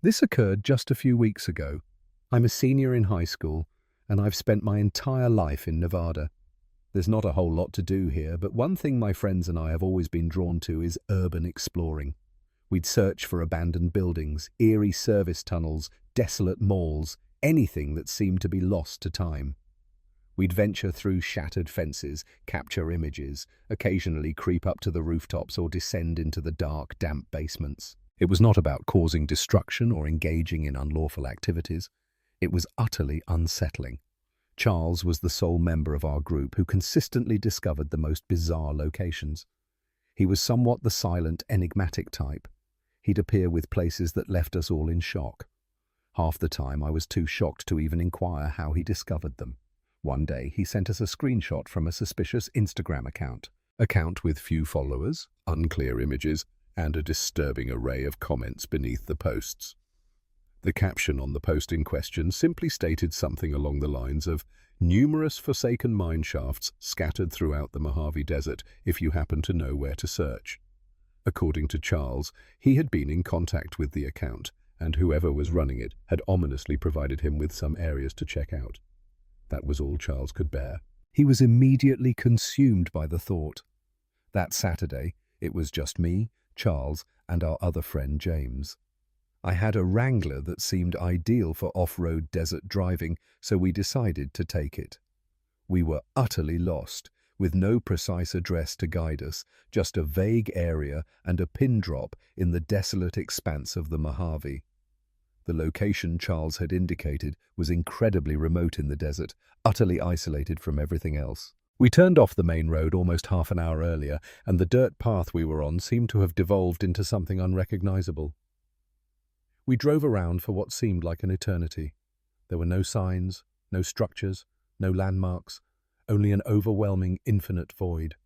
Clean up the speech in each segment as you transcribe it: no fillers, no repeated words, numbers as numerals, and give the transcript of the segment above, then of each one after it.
This occurred just a few weeks ago. I'm a senior in high school, and I've spent my entire life in Nevada. There's not a whole lot to do here, but one thing my friends and I have always been drawn to is urban exploring. We'd search for abandoned buildings, eerie service tunnels, desolate malls, anything that seemed to be lost to time. We'd venture through shattered fences, capture images, occasionally creep up to the rooftops or descend into the dark, damp basements. It was not about causing destruction or engaging in unlawful activities. It was utterly unsettling. Charles was the sole member of our group who consistently discovered the most bizarre locations. He was somewhat the silent, enigmatic type. He'd appear with places that left us all in shock. Half the time I was too shocked to even inquire how he discovered them. One day he sent us a screenshot from a suspicious Instagram account with few followers, unclear images, and a disturbing array of comments beneath the posts. The caption on the post in question simply stated something along the lines of "numerous forsaken mine shafts scattered throughout the Mojave Desert if you happen to know where to search." According to Charles, he had been in contact with the account, and whoever was running it had ominously provided him with some areas to check out. That was all Charles could bear. He was immediately consumed by the thought. That Saturday, it was just me, Charles, and our other friend James. I had a Wrangler that seemed ideal for off-road desert driving, so we decided to take it. We were utterly lost, with no precise address to guide us, just a vague area and a pin drop in the desolate expanse of the Mojave. The location Charles had indicated was incredibly remote in the desert, utterly isolated from everything else. We turned off the main road almost half an hour earlier, and the dirt path we were on seemed to have devolved into something unrecognizable. We drove around for what seemed like an eternity. There were no signs, no structures, no landmarks, only an overwhelming, infinite void.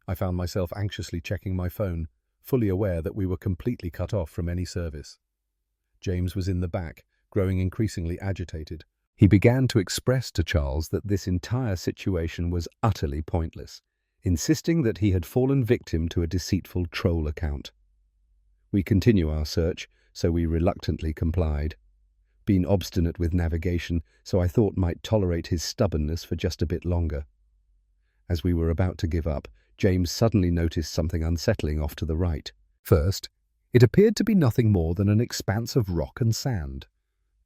I found myself anxiously checking my phone, fully aware that we were completely cut off from any service. James was in the back, growing increasingly agitated. He began to express to Charles that this entire situation was utterly pointless, insisting that he had fallen victim to a deceitful troll account. We continue our search, so we reluctantly complied. Been obstinate with navigation, so I thought might tolerate his stubbornness for just a bit longer. As we were about to give up, James suddenly noticed something unsettling off to the right. First, it appeared to be nothing more than an expanse of rock and sand.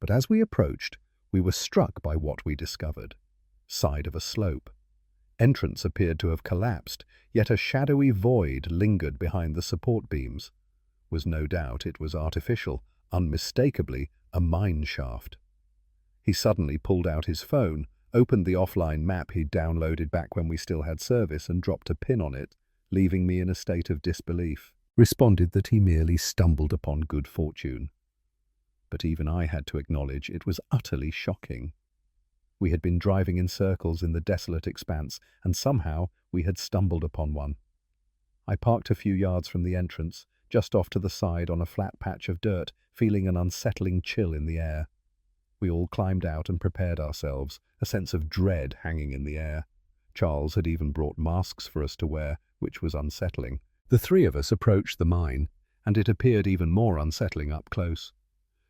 But as we approached, we were struck by what we discovered. Side of a slope. Entrance appeared to have collapsed, yet a shadowy void lingered behind the support beams. Was no doubt it was artificial, unmistakably a mine shaft. He suddenly pulled out his phone, opened the offline map he'd downloaded back when we still had service and dropped a pin on it, leaving me in a state of disbelief. Responded that he merely stumbled upon good fortune. But even I had to acknowledge it was utterly shocking. We had been driving in circles in the desolate expanse, and somehow we had stumbled upon one. I parked a few yards from the entrance, just off to the side on a flat patch of dirt, feeling an unsettling chill in the air. We all climbed out and prepared ourselves, a sense of dread hanging in the air. Charles had even brought masks for us to wear, which was unsettling. The three of us approached the mine, and it appeared even more unsettling up close.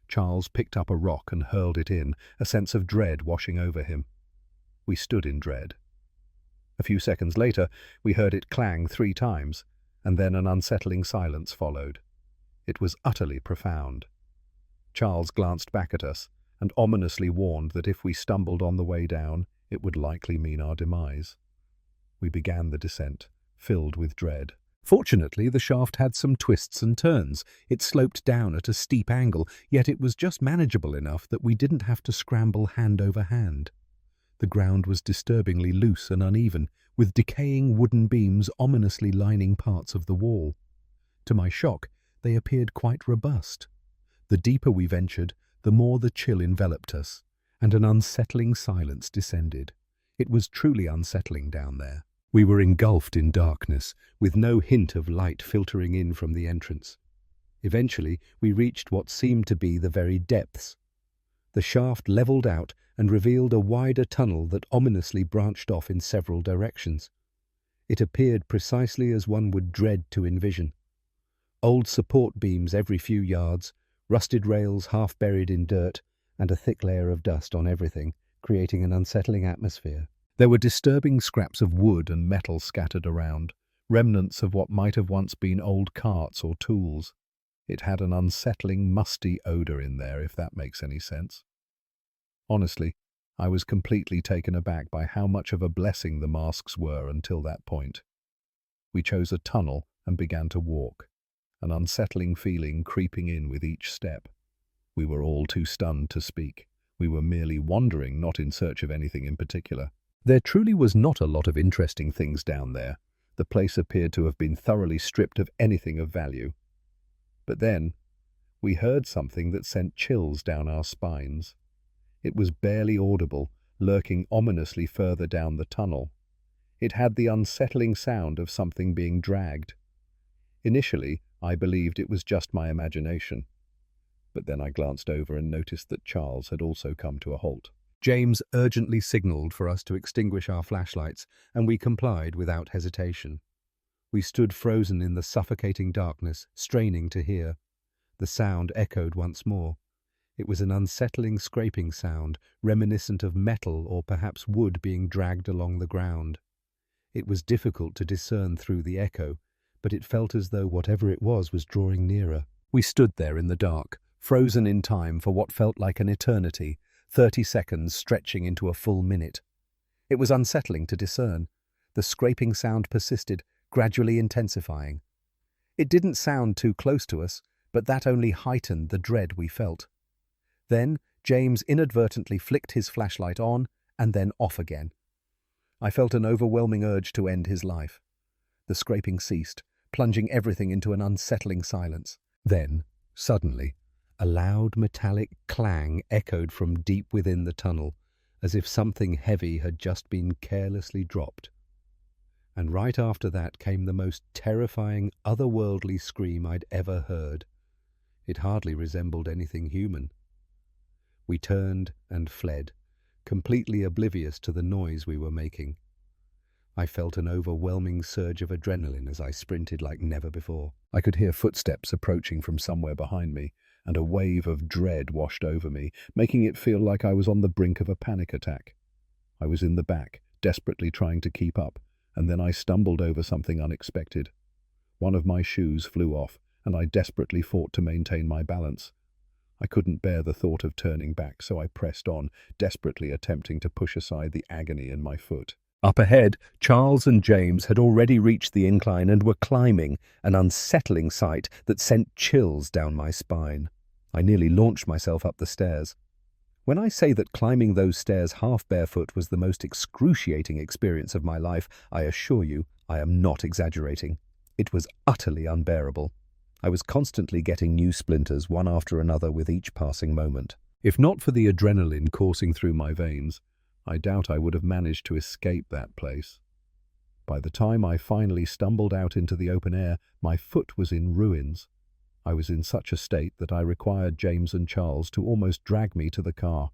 Charles picked up a rock and hurled it in, a sense of dread washing over him. We stood in dread. A few seconds later, we heard it clang 3 times, and then an unsettling silence followed. It was utterly profound. Charles glanced back at us and ominously warned that if we stumbled on the way down, it would likely mean our demise. We began the descent, filled with dread. Fortunately, the shaft had some twists and turns. It sloped down at a steep angle, yet it was just manageable enough that we didn't have to scramble hand over hand. The ground was disturbingly loose and uneven, with decaying wooden beams ominously lining parts of the wall. To my shock, they appeared quite robust. The deeper we ventured, the more the chill enveloped us, and an unsettling silence descended. It was truly unsettling down there. We were engulfed in darkness, with no hint of light filtering in from the entrance. Eventually, we reached what seemed to be the very depths. The shaft leveled out and revealed a wider tunnel that ominously branched off in several directions. It appeared precisely as one would dread to envision. Old support beams every few yards, Rusted rails half buried in dirt, and a thick layer of dust on everything, creating an unsettling atmosphere. There were disturbing scraps of wood and metal scattered around, remnants of what might have once been old carts or tools. It had an unsettling, musty odor in there, if that makes any sense. Honestly, I was completely taken aback by how much of a blessing the masks were until that point. We chose a tunnel and began to walk, an unsettling feeling creeping in with each step. We were all too stunned to speak. We were merely wandering, not in search of anything in particular. There truly was not a lot of interesting things down there. The place appeared to have been thoroughly stripped of anything of value. But then, we heard something that sent chills down our spines. It was barely audible, lurking ominously further down the tunnel. It had the unsettling sound of something being dragged. Initially, I believed it was just my imagination. But then I glanced over and noticed that Charles had also come to a halt. James urgently signaled for us to extinguish our flashlights, and we complied without hesitation. We stood frozen in the suffocating darkness, straining to hear. The sound echoed once more. It was an unsettling scraping sound, reminiscent of metal or perhaps wood being dragged along the ground. It was difficult to discern through the echo, but it felt as though whatever it was drawing nearer. We stood there in the dark, frozen in time for what felt like an eternity, 30 seconds stretching into a full minute. It was unsettling to discern. The scraping sound persisted, gradually intensifying. It didn't sound too close to us, but that only heightened the dread we felt. Then James inadvertently flicked his flashlight on and then off again. I felt an overwhelming urge to end his life. The scraping ceased, plunging everything into an unsettling silence. Then, suddenly, a loud metallic clang echoed from deep within the tunnel, as if something heavy had just been carelessly dropped. And right after that came the most terrifying, otherworldly scream I'd ever heard. It hardly resembled anything human. We turned and fled, completely oblivious to the noise we were making. I felt an overwhelming surge of adrenaline as I sprinted like never before. I could hear footsteps approaching from somewhere behind me, and a wave of dread washed over me, making it feel like I was on the brink of a panic attack. I was in the back, desperately trying to keep up, and then I stumbled over something unexpected. One of my shoes flew off, and I desperately fought to maintain my balance. I couldn't bear the thought of turning back, so I pressed on, desperately attempting to push aside the agony in my foot. Up ahead, Charles and James had already reached the incline and were climbing, an unsettling sight that sent chills down my spine. I nearly launched myself up the stairs. When I say that climbing those stairs half barefoot was the most excruciating experience of my life, I assure you I am not exaggerating. It was utterly unbearable. I was constantly getting new splinters, one after another, with each passing moment. If not for the adrenaline coursing through my veins, I doubt I would have managed to escape that place. By the time I finally stumbled out into the open air, my foot was in ruins. I was in such a state that I required James and Charles to almost drag me to the car.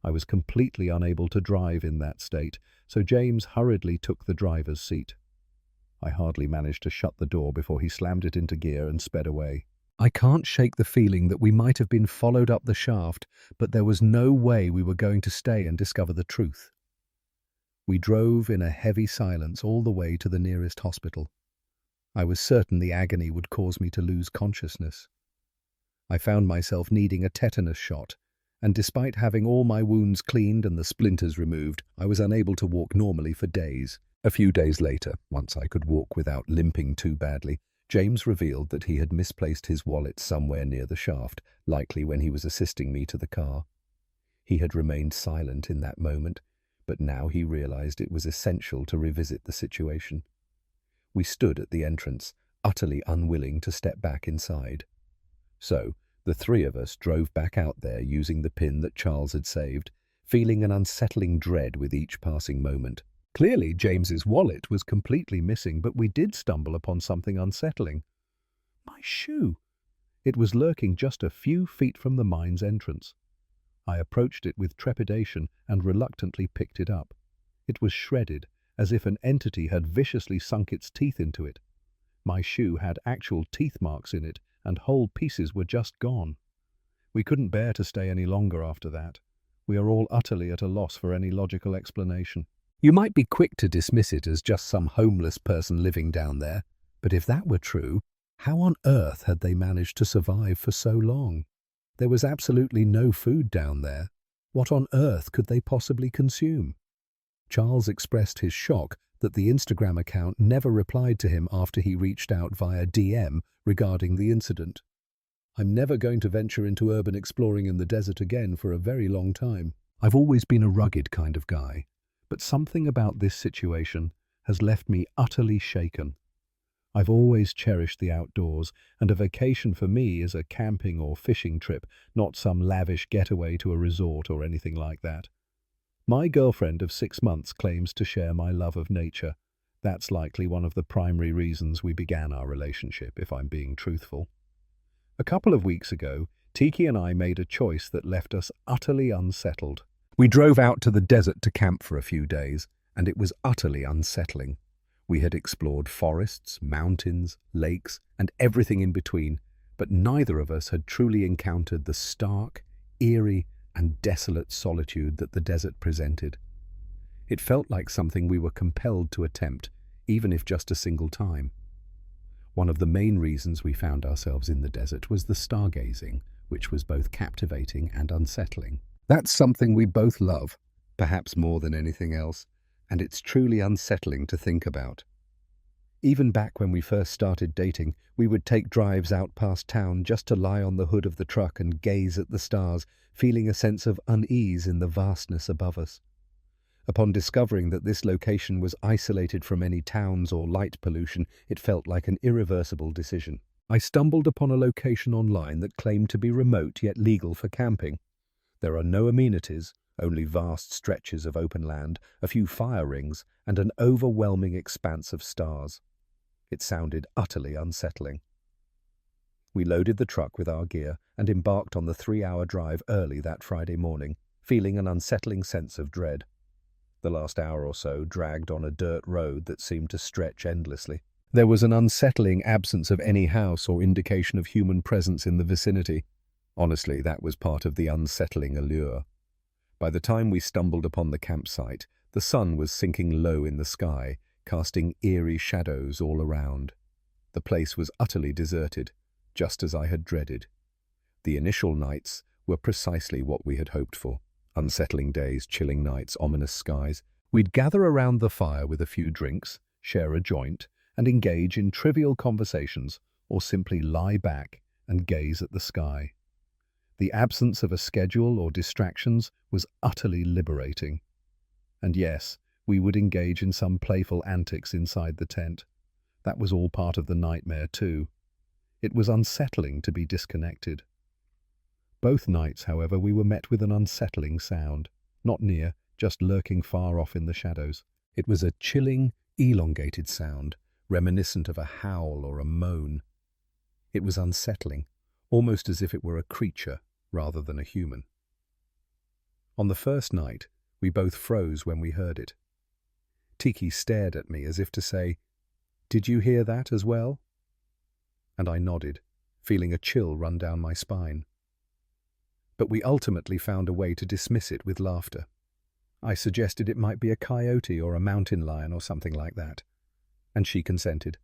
I was completely unable to drive in that state, so James hurriedly took the driver's seat. I hardly managed to shut the door before he slammed it into gear and sped away. I can't shake the feeling that we might have been followed up the shaft, but there was no way we were going to stay and discover the truth. We drove in a heavy silence all the way to the nearest hospital. I was certain the agony would cause me to lose consciousness. I found myself needing a tetanus shot, and despite having all my wounds cleaned and the splinters removed, I was unable to walk normally for days. A few days later, once I could walk without limping too badly, James revealed that he had misplaced his wallet somewhere near the shaft, likely when he was assisting me to the car. He had remained silent in that moment, but now he realized it was essential to revisit the situation. We stood at the entrance, utterly unwilling to step back inside. So, the three of us drove back out there using the pin that Charles had saved, feeling an unsettling dread with each passing moment. Clearly, James's wallet was completely missing, but we did stumble upon something unsettling. My shoe! It was lurking just a few feet from the mine's entrance. I approached it with trepidation and reluctantly picked it up. It was shredded, as if an entity had viciously sunk its teeth into it. My shoe had actual teeth marks in it, and whole pieces were just gone. We couldn't bear to stay any longer after that. We are all utterly at a loss for any logical explanation. You might be quick to dismiss it as just some homeless person living down there, but if that were true, how on earth had they managed to survive for so long? There was absolutely no food down there. What on earth could they possibly consume? Charles expressed his shock that the Instagram account never replied to him after he reached out via DM regarding the incident. I'm never going to venture into urban exploring in the desert again for a very long time. I've always been a rugged kind of guy, but something about this situation has left me utterly shaken. I've always cherished the outdoors, and a vacation for me is a camping or fishing trip, not some lavish getaway to a resort or anything like that. My girlfriend of 6 months claims to share my love of nature. That's likely one of the primary reasons we began our relationship, if I'm being truthful. A couple of weeks ago, Tiki and I made a choice that left us utterly unsettled. We drove out to the desert to camp for a few days, and it was utterly unsettling. We had explored forests, mountains, lakes, and everything in between, but neither of us had truly encountered the stark, eerie, and desolate solitude that the desert presented. It felt like something we were compelled to attempt, even if just a single time. One of the main reasons we found ourselves in the desert was the stargazing, which was both captivating and unsettling. That's something we both love, perhaps more than anything else, and it's truly unsettling to think about. Even back when we first started dating, we would take drives out past town just to lie on the hood of the truck and gaze at the stars, feeling a sense of unease in the vastness above us. Upon discovering that this location was isolated from any towns or light pollution, it felt like an irreversible decision. I stumbled upon a location online that claimed to be remote yet legal for camping. There are no amenities, only vast stretches of open land, a few fire rings, and an overwhelming expanse of stars. It sounded utterly unsettling. We loaded the truck with our gear and embarked on the 3-hour drive early that Friday morning, feeling an unsettling sense of dread. The last hour or so dragged on a dirt road that seemed to stretch endlessly. There was an unsettling absence of any house or indication of human presence in the vicinity. Honestly, that was part of the unsettling allure. By the time we stumbled upon the campsite, the sun was sinking low in the sky, casting eerie shadows all around. The place was utterly deserted, just as I had dreaded. The initial nights were precisely what we had hoped for. Unsettling days, chilling nights, ominous skies. We'd gather around the fire with a few drinks, share a joint, and engage in trivial conversations, or simply lie back and gaze at the sky. The absence of a schedule or distractions was utterly liberating. And yes, we would engage in some playful antics inside the tent. That was all part of the nightmare too. It was unsettling to be disconnected. Both nights, however, we were met with an unsettling sound, not near, just lurking far off in the shadows. It was a chilling, elongated sound, reminiscent of a howl or a moan. It was unsettling, almost as if it were a creature rather than a human. On the first night, we both froze when we heard it. Tiki stared at me as if to say, "Did you hear that as well?" And I nodded, feeling a chill run down my spine. But we ultimately found a way to dismiss it with laughter. I suggested it might be a coyote or a mountain lion or something like that, and she consented,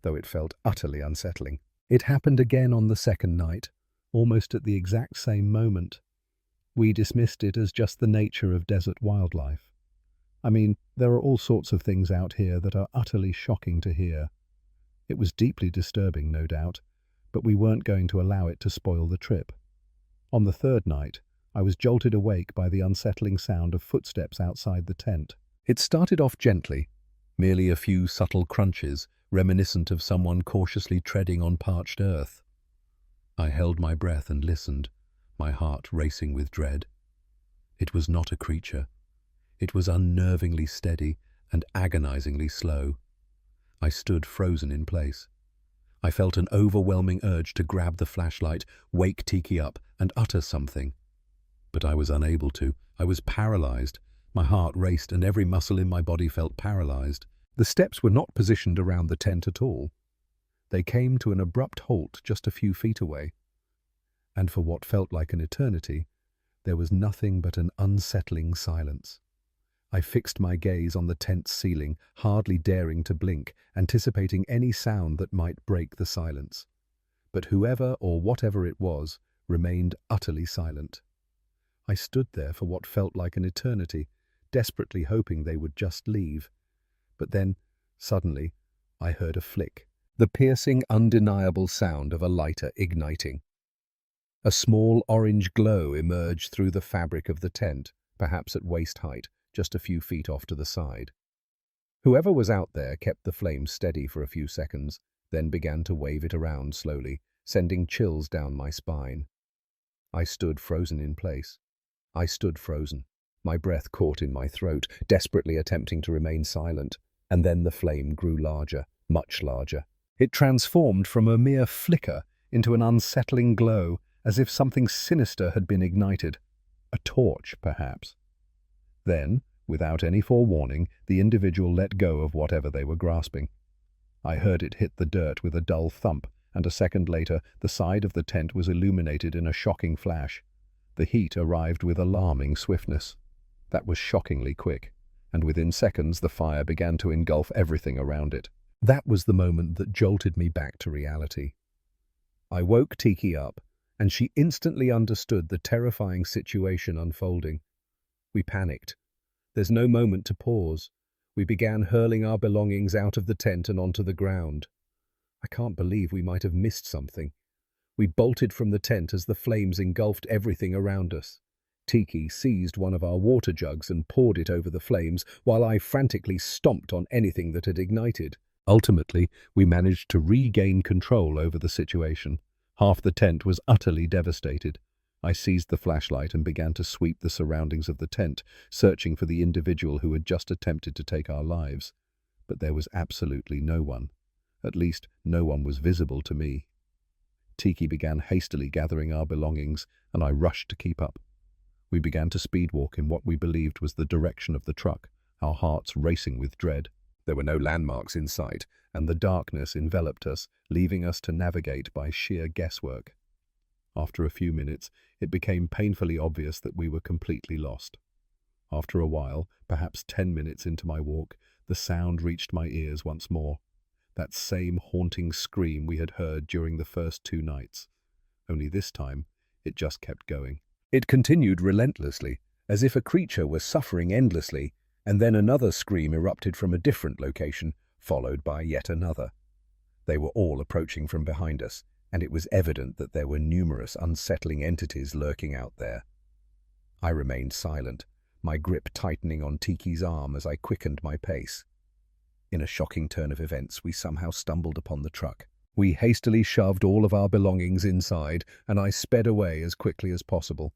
though it felt utterly unsettling. It happened again on the second night, almost at the exact same moment. We dismissed it as just the nature of desert wildlife. I mean, there are all sorts of things out here that are utterly shocking to hear. It was deeply disturbing, no doubt, but we weren't going to allow it to spoil the trip. On the third night, I was jolted awake by the unsettling sound of footsteps outside the tent. It started off gently, merely a few subtle crunches, reminiscent of someone cautiously treading on parched earth. I held my breath and listened, my heart racing with dread. It was not a creature. It was unnervingly steady and agonizingly slow. I stood frozen in place. I felt an overwhelming urge to grab the flashlight, wake Tiki up, and utter something. But I was unable to. I was paralyzed. My heart raced and every muscle in my body felt paralyzed. The steps were not positioned around the tent at all. They came to an abrupt halt just a few feet away. and for what felt like an eternity, there was nothing but an unsettling silence. I fixed my gaze on the tent's ceiling, hardly daring to blink, anticipating any sound that might break the silence. But whoever or whatever it was remained utterly silent. I stood there for what felt like an eternity, desperately hoping they would just leave. But then, suddenly, I heard a flick, the piercing, undeniable sound of a lighter igniting. A small orange glow emerged through the fabric of the tent, perhaps at waist height, just a few feet off to the side. Whoever was out there kept the flame steady for a few seconds, then began to wave it around slowly, sending chills down my spine. I stood frozen in place. I stood frozen, my breath caught in my throat, desperately attempting to remain silent. And then the flame grew larger, much larger. It transformed from a mere flicker into an unsettling glow, as if something sinister had been ignited. A torch, perhaps. Then, without any forewarning, the individual let go of whatever they were grasping. I heard it hit the dirt with a dull thump, and a second later, the side of the tent was illuminated in a shocking flash. The heat arrived with alarming swiftness. That was shockingly quick, and within seconds the fire began to engulf everything around it. That was the moment that jolted me back to reality. I woke Tiki up, and she instantly understood the terrifying situation unfolding. We panicked. There's no moment to pause. We began hurling our belongings out of the tent and onto the ground. I can't believe we might have missed something. We bolted from the tent as the flames engulfed everything around us. Tiki seized one of our water jugs and poured it over the flames, while I frantically stomped on anything that had ignited. Ultimately, we managed to regain control over the situation. Half the tent was utterly devastated. I seized the flashlight and began to sweep the surroundings of the tent, searching for the individual who had just attempted to take our lives. But there was absolutely no one. At least, no one was visible to me. Tiki began hastily gathering our belongings, and I rushed to keep up. We began to speedwalk in what we believed was the direction of the truck, our hearts racing with dread. There were no landmarks in sight, and the darkness enveloped us, leaving us to navigate by sheer guesswork. After a few minutes, it became painfully obvious that we were completely lost. After a while, perhaps 10 minutes into my walk, the sound reached my ears once more. That same haunting scream we had heard during the first 2 nights. Only this time, it just kept going. It continued relentlessly, as if a creature were suffering endlessly, and then another scream erupted from a different location, followed by yet another. They were all approaching from behind us, and it was evident that there were numerous unsettling entities lurking out there. I remained silent, my grip tightening on Tiki's arm as I quickened my pace. In a shocking turn of events, we somehow stumbled upon the truck. We hastily shoved all of our belongings inside, and I sped away as quickly as possible.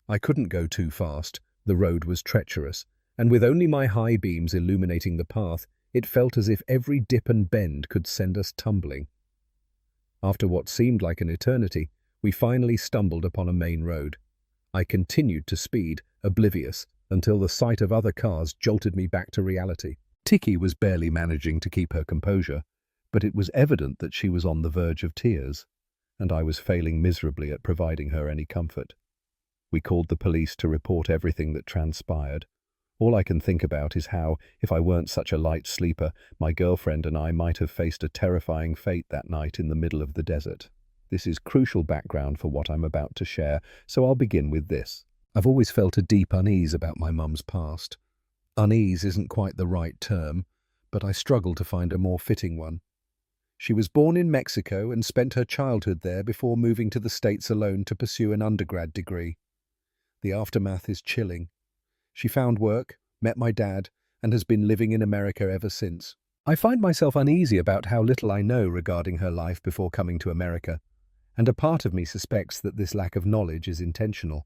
I couldn't go too fast. The road was treacherous, and with only my high beams illuminating the path, it felt as if every dip and bend could send us tumbling. After what seemed like an eternity, we finally stumbled upon a main road. I continued to speed, oblivious, until the sight of other cars jolted me back to reality. Tiki was barely managing to keep her composure, but it was evident that she was on the verge of tears, and I was failing miserably at providing her any comfort. We called the police to report everything that transpired. All I can think about is how, if I weren't such a light sleeper, my girlfriend and I might have faced a terrifying fate that night in the middle of the desert. This is crucial background for what I'm about to share, so I'll begin with this. I've always felt a deep unease about my mum's past. Unease isn't quite the right term, but I struggle to find a more fitting one. She was born in Mexico and spent her childhood there before moving to the States alone to pursue an undergrad degree. The aftermath is chilling. She found work, met my dad, and has been living in America ever since. I find myself uneasy about how little I know regarding her life before coming to America, and a part of me suspects that this lack of knowledge is intentional.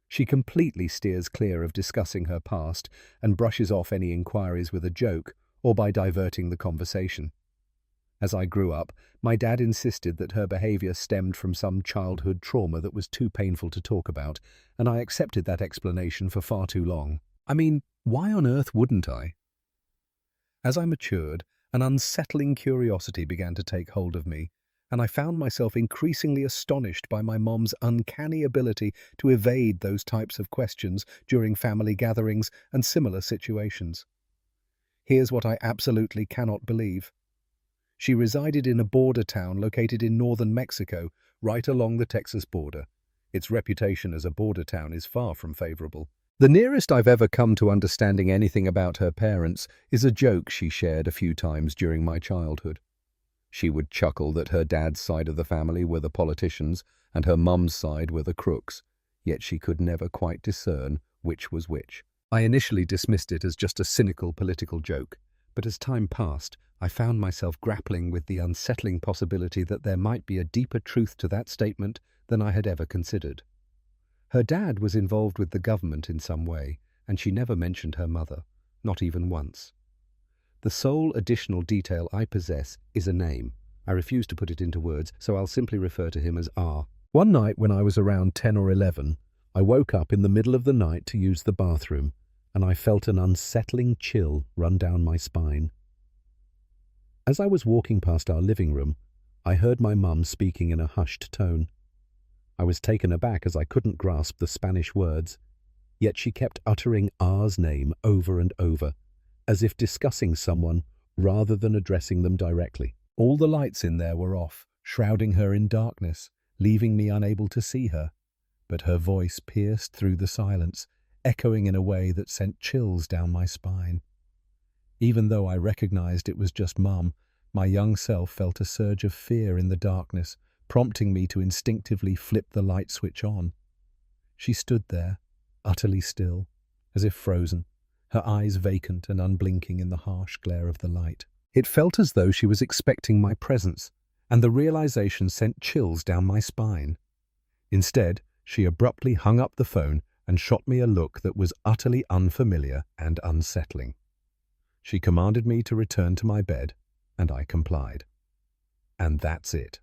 She completely steers clear of discussing her past and brushes off any inquiries with a joke or by diverting the conversation. As I grew up, my dad insisted that her behavior stemmed from some childhood trauma that was too painful to talk about, and I accepted that explanation for far too long. I mean, why on earth wouldn't I? As I matured, an unsettling curiosity began to take hold of me, and I found myself increasingly astonished by my mom's uncanny ability to evade those types of questions during family gatherings and similar situations. Here's what I absolutely cannot believe. She resided in a border town located in northern Mexico, right along the Texas border. Its reputation as a border town is far from favorable. The nearest I've ever come to understanding anything about her parents is a joke she shared a few times during my childhood. She would chuckle that her dad's side of the family were the politicians and her mum's side were the crooks, yet she could never quite discern which was which. I initially dismissed it as just a cynical political joke, but as time passed, I found myself grappling with the unsettling possibility that there might be a deeper truth to that statement than I had ever considered. Her dad was involved with the government in some way, and she never mentioned her mother, not even once. The sole additional detail I possess is a name. I refuse to put it into words, so I'll simply refer to him as R. One night when I was around 10 or 11, I woke up in the middle of the night to use the bathroom, and I felt an unsettling chill run down my spine. As I was walking past our living room, I heard my mum speaking in a hushed tone. I was taken aback as I couldn't grasp the Spanish words, yet she kept uttering R's name over and over, as if discussing someone rather than addressing them directly. All the lights in there were off, shrouding her in darkness, leaving me unable to see her, but her voice pierced through the silence, echoing in a way that sent chills down my spine. Even though I recognized it was just Mum, my young self felt a surge of fear in the darkness, prompting me to instinctively flip the light switch on. She stood there, utterly still, as if frozen, her eyes vacant and unblinking in the harsh glare of the light. It felt as though she was expecting my presence, and the realization sent chills down my spine. Instead, she abruptly hung up the phone and shot me a look that was utterly unfamiliar and unsettling. She commanded me to return to my bed, and I complied. And that's it.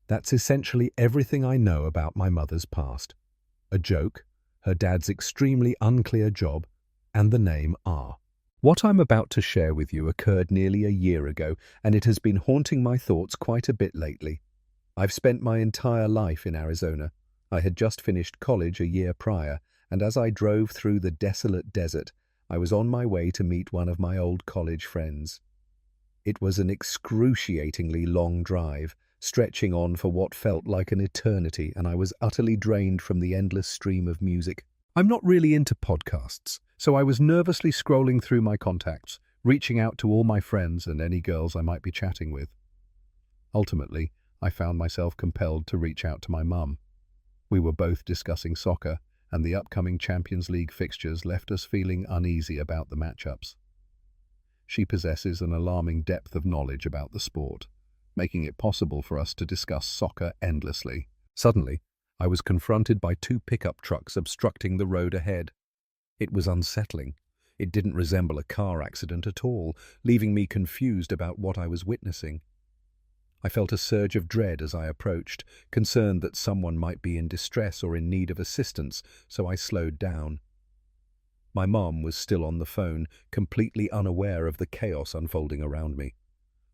That's essentially everything I know about my mother's past. A joke, her dad's extremely unclear job, and the name R. What I'm about to share with you occurred nearly a year ago, and it has been haunting my thoughts quite a bit lately. I've spent my entire life in Arizona. I had just finished college a year prior, and as I drove through the desolate desert, I was on my way to meet one of my old college friends. It was an excruciatingly long drive, stretching on for what felt like an eternity, and I was utterly drained from the endless stream of music. I'm not really into podcasts, so I was nervously scrolling through my contacts, reaching out to all my friends and any girls I might be chatting with. Ultimately, I found myself compelled to reach out to my mum. We were both discussing soccer, and the upcoming Champions League fixtures left us feeling uneasy about the matchups. She possesses an alarming depth of knowledge about the sport, making it possible for us to discuss soccer endlessly. Suddenly, I was confronted by two pickup trucks obstructing the road ahead. It was unsettling. It didn't resemble a car accident at all, leaving me confused about what I was witnessing. I felt a surge of dread as I approached, concerned that someone might be in distress or in need of assistance, so I slowed down. My mom was still on the phone, completely unaware of the chaos unfolding around me.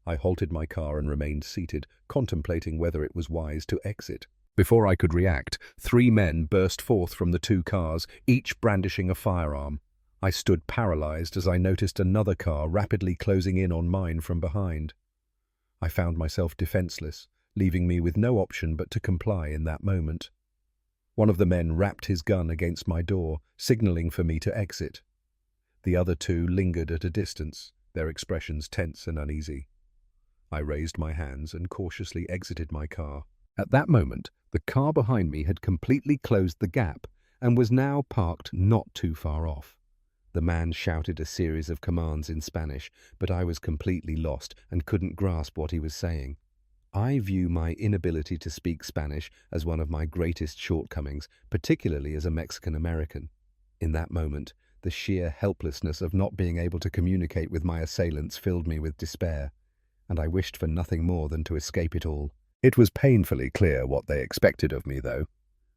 I halted my car and remained seated, contemplating whether it was wise to exit. Before I could react, 3 men burst forth from the 2 cars, each brandishing a firearm. I stood paralyzed as I noticed another car rapidly closing in on mine from behind. I found myself defenseless, leaving me with no option but to comply in that moment. One of the men rapped his gun against my door, signaling for me to exit. The other 2 lingered at a distance, their expressions tense and uneasy. I raised my hands and cautiously exited my car. At that moment, the car behind me had completely closed the gap and was now parked not too far off. The man shouted a series of commands in Spanish, but I was completely lost and couldn't grasp what he was saying. I view my inability to speak Spanish as one of my greatest shortcomings, particularly as a Mexican American. In that moment, the sheer helplessness of not being able to communicate with my assailants filled me with despair, and I wished for nothing more than to escape it all. It was painfully clear what they expected of me, though.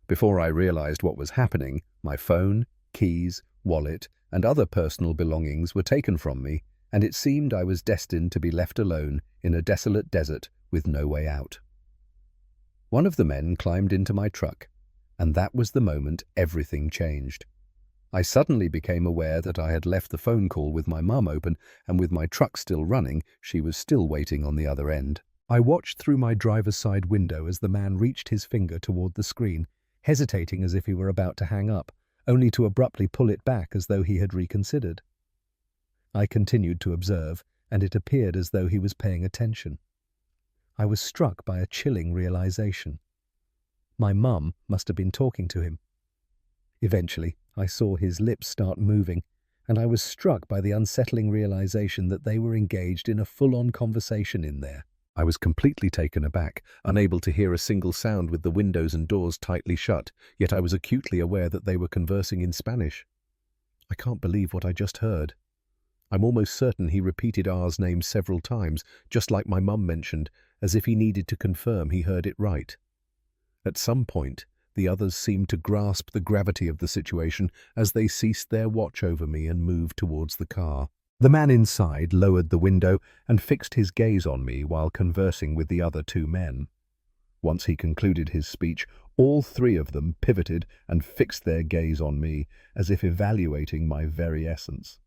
Before I realized what was happening, my phone, keys, wallet, and other personal belongings were taken from me, and it seemed I was destined to be left alone in a desolate desert with no way out. One of the men climbed into my truck, and that was the moment everything changed. I suddenly became aware that I had left the phone call with my mum open, and with my truck still running, she was still waiting on the other end. I watched through my driver's side window as the man reached his finger toward the screen, hesitating as if he were about to hang up, only to abruptly pull it back as though he had reconsidered. I continued to observe, and it appeared as though he was paying attention. I was struck by a chilling realization. My mum must have been talking to him. Eventually, I saw his lips start moving, and I was struck by the unsettling realization that they were engaged in a full-on conversation in there. I was completely taken aback, unable to hear a single sound with the windows and doors tightly shut, yet I was acutely aware that they were conversing in Spanish. I can't believe what I just heard. I'm almost certain he repeated R's name several times, just like my mum mentioned, as if he needed to confirm he heard it right. At some point, the others seemed to grasp the gravity of the situation as they ceased their watch over me and moved towards the car. The man inside lowered the window and fixed his gaze on me while conversing with the other two men. Once he concluded his speech, all three of them pivoted and fixed their gaze on me, as if evaluating my very essence.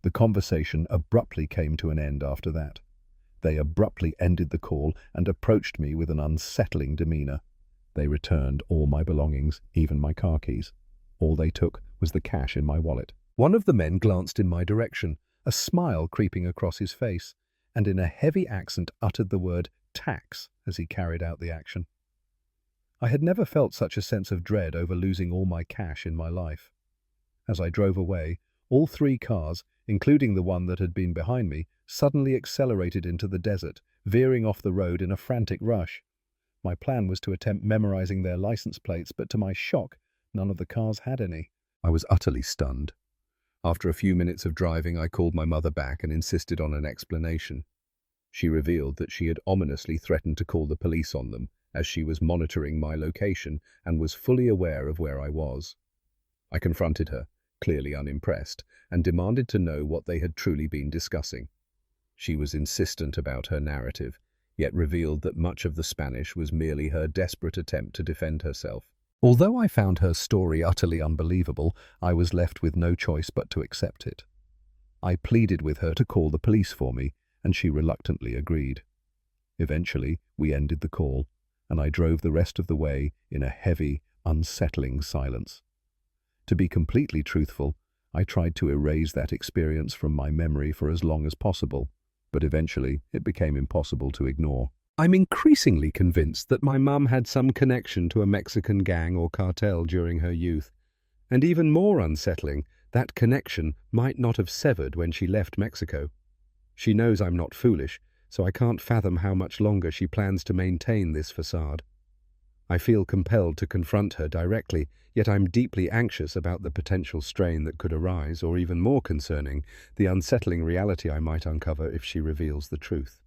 The conversation abruptly came to an end after that. They abruptly ended the call and approached me with an unsettling demeanor. They returned all my belongings, even my car keys. All they took was the cash in my wallet. One of the men glanced in my direction, a smile creeping across his face, and in a heavy accent uttered the word tax as he carried out the action. I had never felt such a sense of dread over losing all my cash in my life. As I drove away, all three cars, including the one that had been behind me, suddenly accelerated into the desert, veering off the road in a frantic rush. My plan was to attempt memorizing their license plates, but to my shock, none of the cars had any. I was utterly stunned. After a few minutes of driving, I called my mother back and insisted on an explanation. She revealed that she had ominously threatened to call the police on them, as she was monitoring my location and was fully aware of where I was. I confronted her, clearly unimpressed, and demanded to know what they had truly been discussing. She was insistent about her narrative, yet revealed that much of the Spanish was merely her desperate attempt to defend herself. Although I found her story utterly unbelievable, I was left with no choice but to accept it. I pleaded with her to call the police for me, and she reluctantly agreed. Eventually, we ended the call, and I drove the rest of the way in a heavy, unsettling silence. To be completely truthful, I tried to erase that experience from my memory for as long as possible, but eventually it became impossible to ignore. I'm increasingly convinced that my mum had some connection to a Mexican gang or cartel during her youth, and even more unsettling, that connection might not have severed when she left Mexico. She knows I'm not foolish, so I can't fathom how much longer she plans to maintain this facade. I feel compelled to confront her directly, yet I'm deeply anxious about the potential strain that could arise, or even more concerning, the unsettling reality I might uncover if she reveals the truth.